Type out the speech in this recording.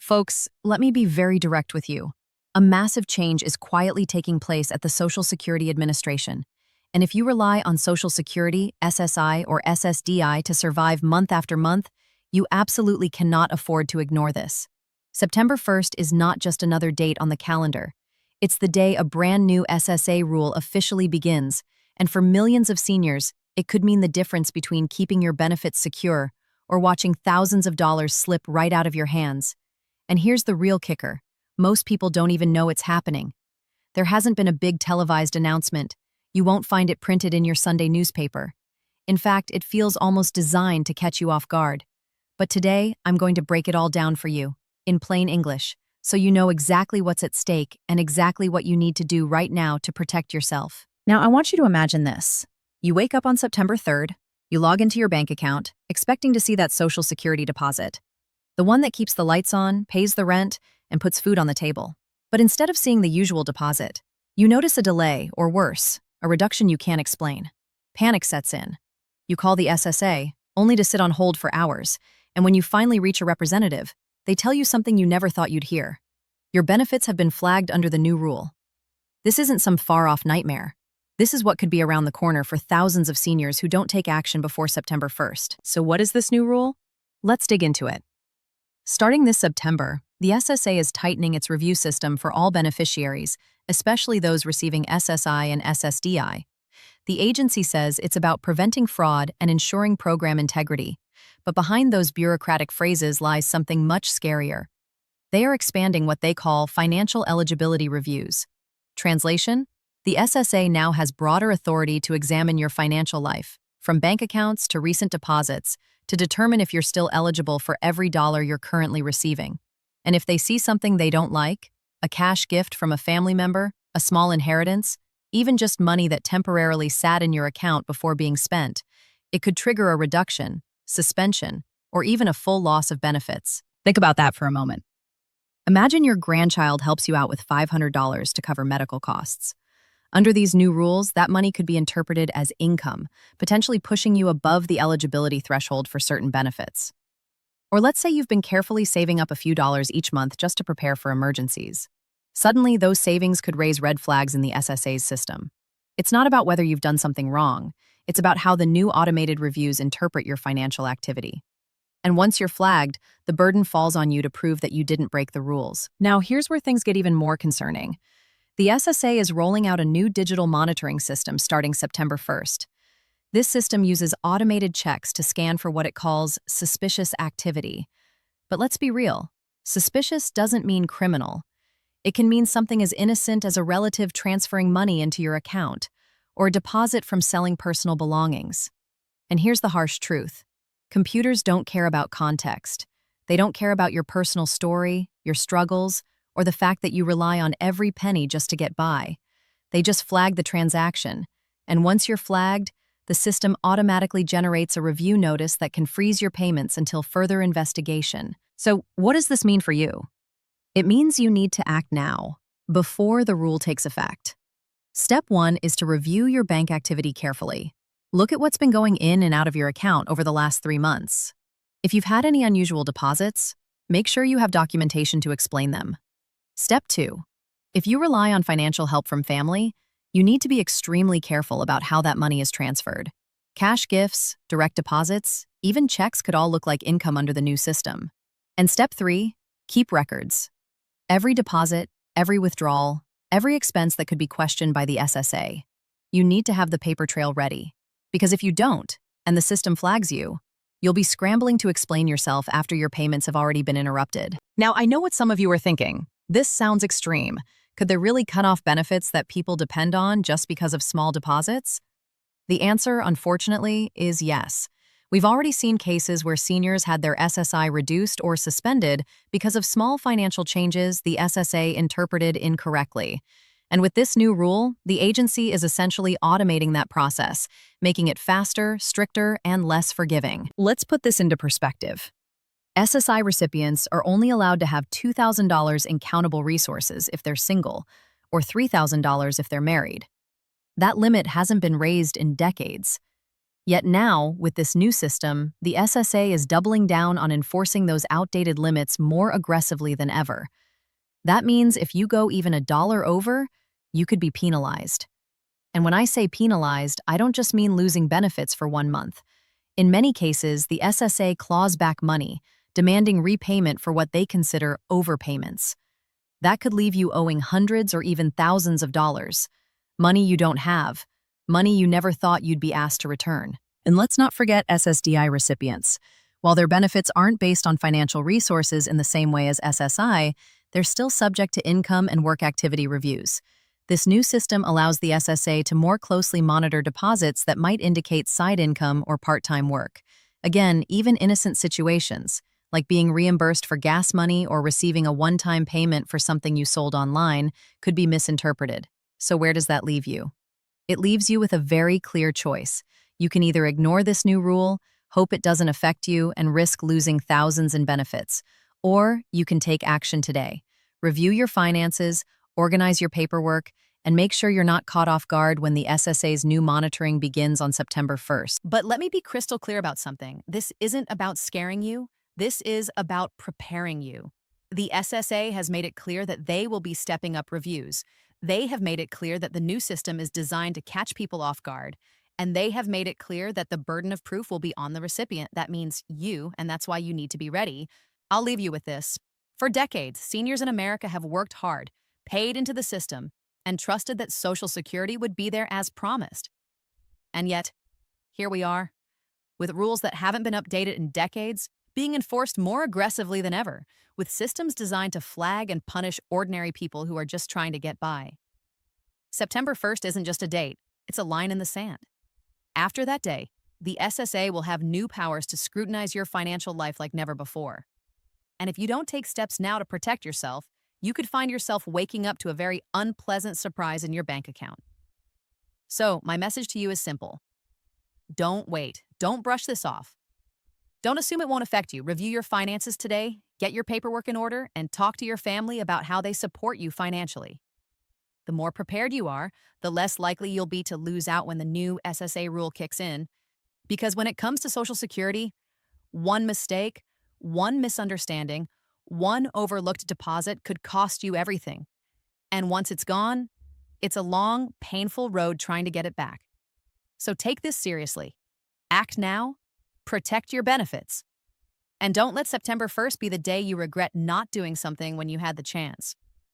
Folks, let me be very direct with you. A massive change is quietly taking place at the Social Security Administration. And if you rely on Social Security, SSI, or SSDI to survive month after month, you absolutely cannot afford to ignore this. September 1st is not just another date on the calendar. It's the day a brand new SSA rule officially begins, and for millions of seniors, it could mean the difference between keeping your benefits secure or watching thousands of dollars slip right out of your hands. And here's the real kicker. Most people don't even know it's happening. There hasn't been a big televised announcement. You won't find it printed in your Sunday newspaper. In fact, it feels almost designed to catch you off guard. But today, I'm going to break it all down for you, in plain English, so you know exactly what's at stake and exactly what you need to do right now to protect yourself. Now, I want you to imagine this. You wake up on September 3rd, you log into your bank account, expecting to see that Social Security deposit. The one that keeps the lights on, pays the rent, and puts food on the table. But instead of seeing the usual deposit, you notice a delay, or worse, a reduction you can't explain. Panic sets in. You call the SSA, only to sit on hold for hours, and when you finally reach a representative, they tell you something you never thought you'd hear. Your benefits have been flagged under the new rule. This isn't some far-off nightmare. This is what could be around the corner for thousands of seniors who don't take action before September 1st. So what is this new rule? Let's dig into it. Starting this September, the SSA is tightening its review system for all beneficiaries, especially those receiving SSI and SSDI. The agency says it's about preventing fraud and ensuring program integrity. But behind those bureaucratic phrases lies something much scarier. They are expanding what they call financial eligibility reviews. Translation? The SSA now has broader authority to examine your financial life, from bank accounts to recent deposits, to determine if you're still eligible for every dollar you're currently receiving. And if they see something they don't like, a cash gift from a family member, a small inheritance, even just money that temporarily sat in your account before being spent, it could trigger a reduction, suspension, or even a full loss of benefits. Think about that for a moment. Imagine your grandchild helps you out with $500 to cover medical costs. Under these new rules, that money could be interpreted as income, potentially pushing you above the eligibility threshold for certain benefits. Or let's say you've been carefully saving up a few dollars each month just to prepare for emergencies. Suddenly, those savings could raise red flags in the SSA's system. It's not about whether you've done something wrong. It's about how the new automated reviews interpret your financial activity. And once you're flagged, the burden falls on you to prove that you didn't break the rules. Now, here's where things get even more concerning. The SSA is rolling out a new digital monitoring system starting September 1st. This system uses automated checks to scan for what it calls suspicious activity. But let's be real. Suspicious doesn't mean criminal. It can mean something as innocent as a relative transferring money into your account, or a deposit from selling personal belongings. And here's the harsh truth. Computers don't care about context. They don't care about your personal story, your struggles, or the fact that you rely on every penny just to get by. They just flag the transaction. And once you're flagged, the system automatically generates a review notice that can freeze your payments until further investigation. So, what does this mean for you? It means you need to act now, before the rule takes effect. Step 1 is to review your bank activity carefully. Look at what's been going in and out of your account over the last 3 months. If you've had any unusual deposits, make sure you have documentation to explain them. Step 2. If you rely on financial help from family, you need to be extremely careful about how that money is transferred. Cash gifts, direct deposits, even checks could all look like income under the new system. And step 3, keep records. Every deposit, every withdrawal, every expense that could be questioned by the SSA. You need to have the paper trail ready. Because if you don't, and the system flags you, you'll be scrambling to explain yourself after your payments have already been interrupted. Now, I know what some of you are thinking. This sounds extreme. Could they really cut off benefits that people depend on just because of small deposits? The answer, unfortunately, is yes. We've already seen cases where seniors had their SSI reduced or suspended because of small financial changes the SSA interpreted incorrectly. And with this new rule, the agency is essentially automating that process, making it faster, stricter, and less forgiving. Let's put this into perspective. SSI recipients are only allowed to have $2,000 in countable resources if they're single, or $3,000 if they're married. That limit hasn't been raised in decades. Yet now, with this new system, the SSA is doubling down on enforcing those outdated limits more aggressively than ever. That means if you go even a dollar over, you could be penalized. And when I say penalized, I don't just mean losing benefits for 1 month. In many cases, the SSA claws back money, demanding repayment for what they consider overpayments. That could leave you owing hundreds or even thousands of dollars. Money you don't have, money you never thought you'd be asked to return. And let's not forget SSDI recipients. While their benefits aren't based on financial resources in the same way as SSI, they're still subject to income and work activity reviews. This new system allows the SSA to more closely monitor deposits that might indicate side income or part-time work. Again, even innocent situations, like being reimbursed for gas money or receiving a one-time payment for something you sold online, could be misinterpreted. So where does that leave you? It leaves you with a very clear choice. You can either ignore this new rule, hope it doesn't affect you, and risk losing thousands in benefits, or you can take action today. Review your finances, organize your paperwork, and make sure you're not caught off guard when the SSA's new monitoring begins on September 1st. But let me be crystal clear about something. This isn't about scaring you. This is about preparing you. The SSA has made it clear that they will be stepping up reviews. They have made it clear that the new system is designed to catch people off guard. And they have made it clear that the burden of proof will be on the recipient. That means you, and that's why you need to be ready. I'll leave you with this. For decades, seniors in America have worked hard, paid into the system, and trusted that Social Security would be there as promised. And yet, here we are, with rules that haven't been updated in decades, being enforced more aggressively than ever, with systems designed to flag and punish ordinary people who are just trying to get by. September 1st isn't just a date, it's a line in the sand. After that day, the SSA will have new powers to scrutinize your financial life like never before. And if you don't take steps now to protect yourself, you could find yourself waking up to a very unpleasant surprise in your bank account. So, my message to you is simple. Don't wait. Don't brush this off. Don't assume it won't affect you. Review your finances today, get your paperwork in order, and talk to your family about how they support you financially. The more prepared you are, the less likely you'll be to lose out when the new SSA rule kicks in. Because when it comes to Social Security, one mistake, one misunderstanding, one overlooked deposit could cost you everything. And once it's gone, it's a long, painful road trying to get it back. So take this seriously. Act now, protect your benefits, and don't let September 1st be the day you regret not doing something when you had the chance.